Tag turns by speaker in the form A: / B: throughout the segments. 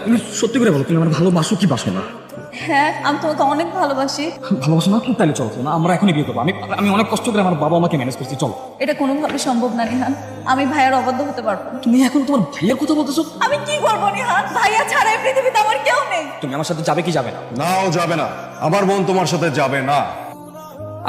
A: তুমি সত্যি করে বলো, তুমি আমার ভালোবাসো কি বাসো না?
B: হ্যাঁ, আমি তোমাকে অনেক ভালোবাসি।
A: ভালোবাসো না? তাহলে চলো না, আমরা এখনই বিয়ে করবো। আমি অনেক কষ্ট করে আমার বাবা আমাকে ম্যানেজ করছি, চলো।
B: এটা কোনোভাবে সম্ভব না নিহান, আমি ভাইয়ার অবাধ্য হতে পারবো না।
A: তুমি এখন তোমার ভাইয়ের কথা বলতেছো?
B: আমি কি করবো নিহান, ভাইয়া ছাড়া এই পৃথিবীতে আমার কেউ নেই।
A: তুমি আমার সাথে যাবে কি যাবে না?
C: নাও যাবে না, আমার বোন তোমার সাথে যাবে না।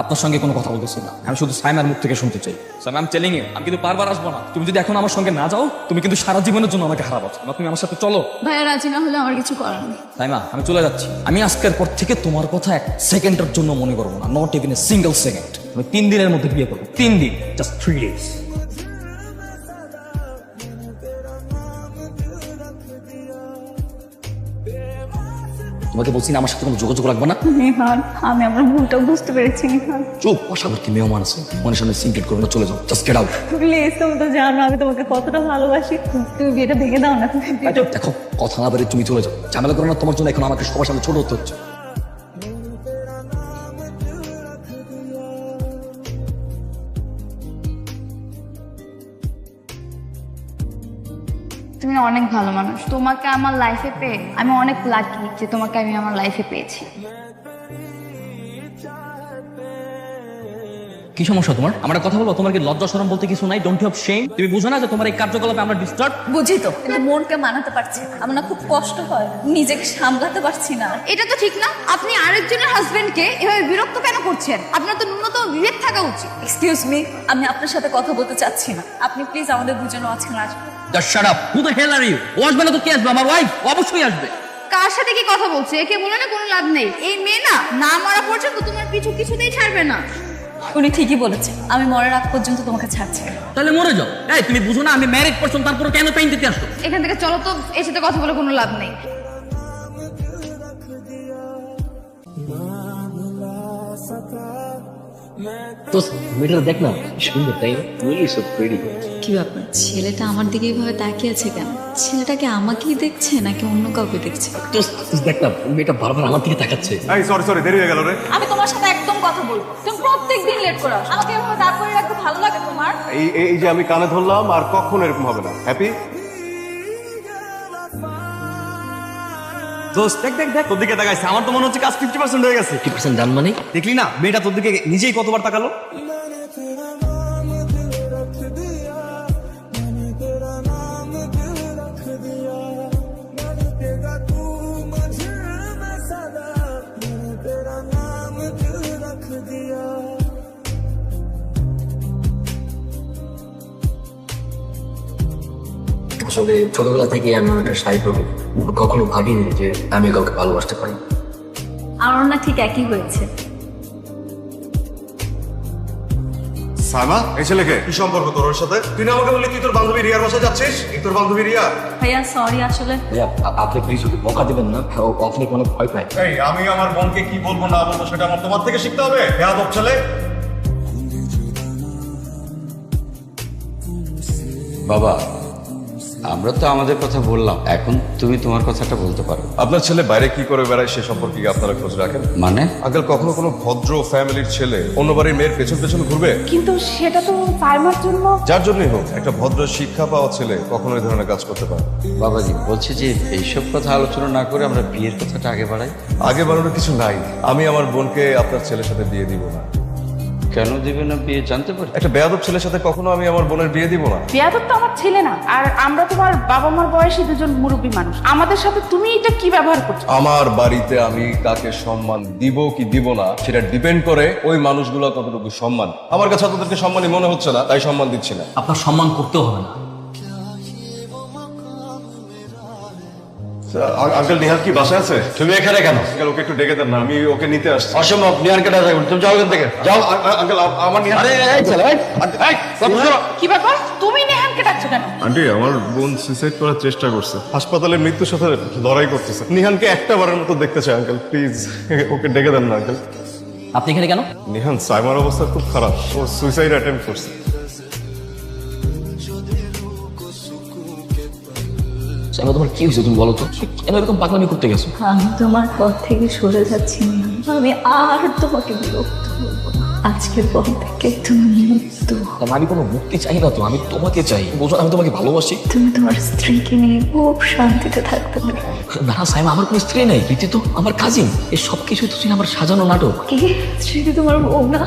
A: আপনার সঙ্গে কোনো কথা বলতেছি না, আমি শুধু সাইমার মুখ থেকে শুনতে চাই। সাইমা, আমি টেলিং ইউ, আমি কিন্তু বারবার আসবো না। তুমি যদি এখন আমার সঙ্গে না যাও, তুমি কিন্তু সারা জীবনের জন্য আমাকে হারাবো। তুমি আমার সাথে চলো।
B: ভাইয়া রাজি না হলে আমার কিছু করার নেই।
A: সাইমা, আমি চলে যাচ্ছি। আমি আজকের পর থেকে তোমার কথা এক সেকেন্ডের জন্য মনে করবো না, not even a single second. আমি 3 দিনের মধ্যে বিয়ে করবো, 3 দিন, জাস্ট 3 days। তোমাকে বলছি না আমার সাথে কোনো যোগাযোগ রাখবো না।
B: নিহান, আমি আমার ভুলটা বুঝতে পেরেছি নিহান।
A: চুপ, পাশাপাশি মেহমান আছে, মনের সামনে সিনক্রেট করবে না, চলে যাও, জাস্ট গেট আউট।
B: প্লিজ, তুমি তো জানো আমি তোমাকে কতটা ভালোবাসি। তুমি বিয়েটা ভেঙে দাও না।
A: দেখো, কথা না বেরিয়ে তুমি চলে যাও, ঝামেলা করো না। তোমার জন্য এখন আমাকে সবার সামনে ছোট হতে হচ্ছে।
D: তুমি অনেক ভালো মানুষ, তোমাকে আমার লাইফে পেয়ে আমি অনেক লাকি যে তোমাকে আমি আমার লাইফে পেয়েছি।
A: কি সমস্যা তোমার? আমার কথা বলো, তোমার কি লজ্জা শরম বলতে কিছু নাই? Don't you have shame? তুমি বুঝো না যে তোমার এই কার্যকলাপে আমরা ডিস্টার্ব?
B: বুঝি তো, কিন্তু মনকে মানাতে পারছি না। আমার না খুব কষ্ট হয়, নিজেকে সামলাতে পারছি না।
D: এটা তো ঠিক না, আপনি আরেকজনের হাজবেন্ডকে এভাবে বিরক্ত কেন করছেন? আপনার তো ন্যূনতম বিবেক থাকা উচিত।
B: এক্সকিউজ মি, আমি আপনার সাথে কথা বলতে চাচ্ছি না। আপনি প্লিজ আমাদের দুজনের মাঝখানে আসবেন।
A: Just shut up. Who the hell are you? ও আসবে না তো কে আসবে? আমার ওয়াইফ অবশ্যই আসবে।
D: কার সাথে কি কথা বলছে? একে বলে না কোনো লাভ নেই। এই মেয়ে না মারা পর্যন্ত তোমার পিছু কিছুতেই ছাড়বে না।
B: উনি ঠিকই বলেছেন, আমি মরার আগ পর্যন্ত তোমাকে ছাড়ছি না।
A: তাহলে মরে যাও। এই তুমি বুঝো না আমি ম্যারিড পারসন, তারপরে কেন পেইন দিতে আসছো?
D: এখান থেকে চলো তো, এর সাথে কথা বলে কোনো লাভ নেই।
A: তো মেয়েটা দেখ না, সুন্দর তাই না? Really so pretty.
E: কি ব্যাপার, ছেলেটা আমার দিকে এইভাবে তাকিয়ে আছে কেন? ছেলেটাকে আমাকেই দেখছে নাকি অন্য কাউকে দেখছে?
A: তো দেখ না, মেয়েটা বারবার আমার দিকে তাকাচ্ছে।
C: এই সরি দেরি হয়ে গেল রে।
B: আমি তোমার সাথে একদম কথা বলবো। তুমি প্রত্যেকদিন লেট করে আসো। আমাকে এভাবে দাঁড় করে রাখতে ভালো লাগে তোমার?
C: এই যে আমি কানে ধরলাম, আর কখনো এরকম হবে না। হ্যাপি?
F: দোস্ত দেখ তোর দিকে তাকাইছে, আমার তো মনে হচ্ছে কাজ 50% হয়ে গেছে।
A: 50% জান মানে?
F: দেখলি না মেয়েটা তোর দিকে নিজেই কতবার তাকালো।
G: আসলে ছোটবেলা থেকে আমি একটা শাড়ি পরবো, কখনো ভাবিনি যে আমি কাউকে ভালোবাসতে পারি।
B: আমার না ঠিক একই হয়েছে।
C: সাইমা, এই ছেলেকে কি সম্পর্ক তোর ওর সাথে? তুই না আমাকে বললি তুই তোর বান্ধবী রিয়ার বাসায় যাচ্ছিস? এই তোর বান্ধবী রিয়া?
B: ভাইয়া সরি, আসলে
A: আপনি প্লিজ ওকে বকা দিবেন না, আপনি কোনো ভয় পায়।
C: এই আমি আমার বোনকে কি বলবো না বলবো সেটা আমার তোমার থেকে শিখতে হবে। বেয়াদব ছেলে।
H: বাবা, আমরা তো আমাদের কথা বললাম, এখন তুমি তোমার কথাটা বলতে পারো।
C: আপনার ছেলে বাইরে কি করে বেড়ায় সে সম্পর্কে কি আপনারা খোঁজ রাখেন?
H: মানে
C: আঙ্কেল, কখনো কোনো ভদ্র ফ্যামিলির ছেলে অন্য বাড়ির মেয়ের পেছন পেছন ঘুরবে?
B: কিন্তু সেটা তো সাইমার জন্য।
C: যার জন্যই হোক, একটা ভদ্র শিক্ষা পাওয়া ছেলে কখনো এই ধরনের কাজ করতে পারে?
H: বাবাজি বলছে যে এইসব কথা আলোচনা না করে আমরা বিয়ের কথাটা আগে বাড়াই।
C: আগে বাড়ানোর কিছু নাই। আমি আমার বোনকে আপনার ছেলের সাথে বিয়ে দিব না।
H: কেন দিবে না বিয়ে জানতে পারি?
C: একটা বেয়াদব ছেলের সাথে কখনো আমি আমার বোনের বিয়ে দিব না।
I: বেয়াদব তো আমার ছেলে না, আর আমরা তোমার বাবা মার বয়সী দুজন মুরব্বী মানুষ। আমাদের সাথে তুমি এটা কি ব্যবহার করছো?
C: আমার বাড়িতে আমি কাকে সম্মান দিব কি দিব না সেটা ডিপেন্ড করে ওই মানুষগুলো কতটুকু সম্মান। আমার কাছে তাদেরকে সম্মানই মনে হচ্ছে না, তাই সম্মান দিচ্ছি না।
A: আপনার সম্মান করতেও হবে না।
C: আঙ্কেল, নিহাল কি বাসায় আছে?
F: তুমি এখানে কেন?
C: আঙ্কেল, ওকে একটু ডেকে দেন না, আমি ওকে নিতে আসছি।
F: অসম্ভব, নিহানকে ডাকা যাবে না। তুমি যাও এখান থেকে, যাও।
C: আঙ্কেল, আমার নিহাল।
F: আরে এই ছেলে,
I: কি ব্যাপার, তুমি নেহানকে ডাকছো কেন?
C: আন্টি, আমার বোন সুইসাইড করার চেষ্টা করছে, হাসপাতালে মৃত্যুর সাথে লড়াই করতেছে। নিহানকে একটা বারের মতো দেখতে চাই আঙ্কেল, প্লিজ ওকে ডেকে দেন না আঙ্কেল।
A: আপনি এখানে কেন?
C: নিহান, সাইমার অবস্থা খুব খারাপ, ও সুইসাইড অ্যাটেম্প্ট করছে।
A: সাইমা, তোমার কি হয়েছে তুমি বলো তো? কেন এরকম পাগলামি করতে গেছো?
B: আমি তোমার পথ থেকে সরে যাচ্ছি নিহান। আমি আর তোমাকে বিরক্ত করবো না।
E: আজকের পর থেকে তুমি মুক্ত।
A: আমি কোনো মুক্তি চাই না তো, আমি তোমাকে চাই। বোঝো আমি তোমাকে ভালোবাসি।
E: তুমি তোমার স্ত্রীকে নিয়ে খুব শান্তিতে থাকতে পারো।
A: না সাইমা, আমার কোনো স্ত্রী নেই, প্রীতি তো আমার কাজিন। এই সব কিছুই তো ছিল আমার সাজানো নাটক।
E: কি স্ত্রী তোমার বউ না?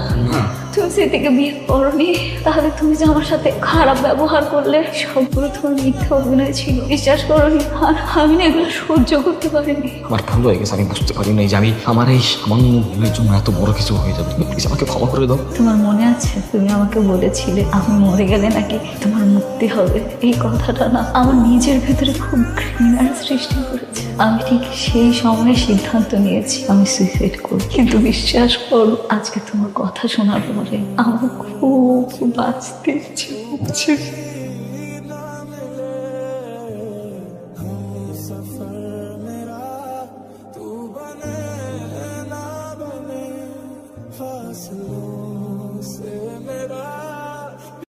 E: তুমি স্মৃতিকে বিয়ে করনি, তাহলে তুমি যে আমার সাথে খারাপ ব্যবহার করলে সবগুলো তোমার মিথ্যা অভিনয় ছিল, বিশ্বাস করনি। আর আমি না এগুলো সহ্য করতে পারিনি।
A: আমার ভুল হয়ে গেছে, আমি বুঝতে পারি নাই যে আমি আমার এই সামান্য ভুলের জন্য এত বড় কিছু হয়ে যাবে। প্লিজ আমাকে ক্ষমা করে দাও।
E: তোমার মনে আছে তুমি আমাকে বলেছিলে আমি মরে গেলে নাকি তোমার মুক্তি হবে? এই কথাটা না আমার নিজের ভেতরে খুব ঘৃণার সৃষ্টি করেছে। আমি ঠিক সেই সময় সিদ্ধান্ত নিয়েছি আমি সুইসাইড করব। কিন্তু বিশ্বাস করো, আজকে তোমার কথা শোনার পরে আমার খুব বাঁচতে ইচ্ছে করছে।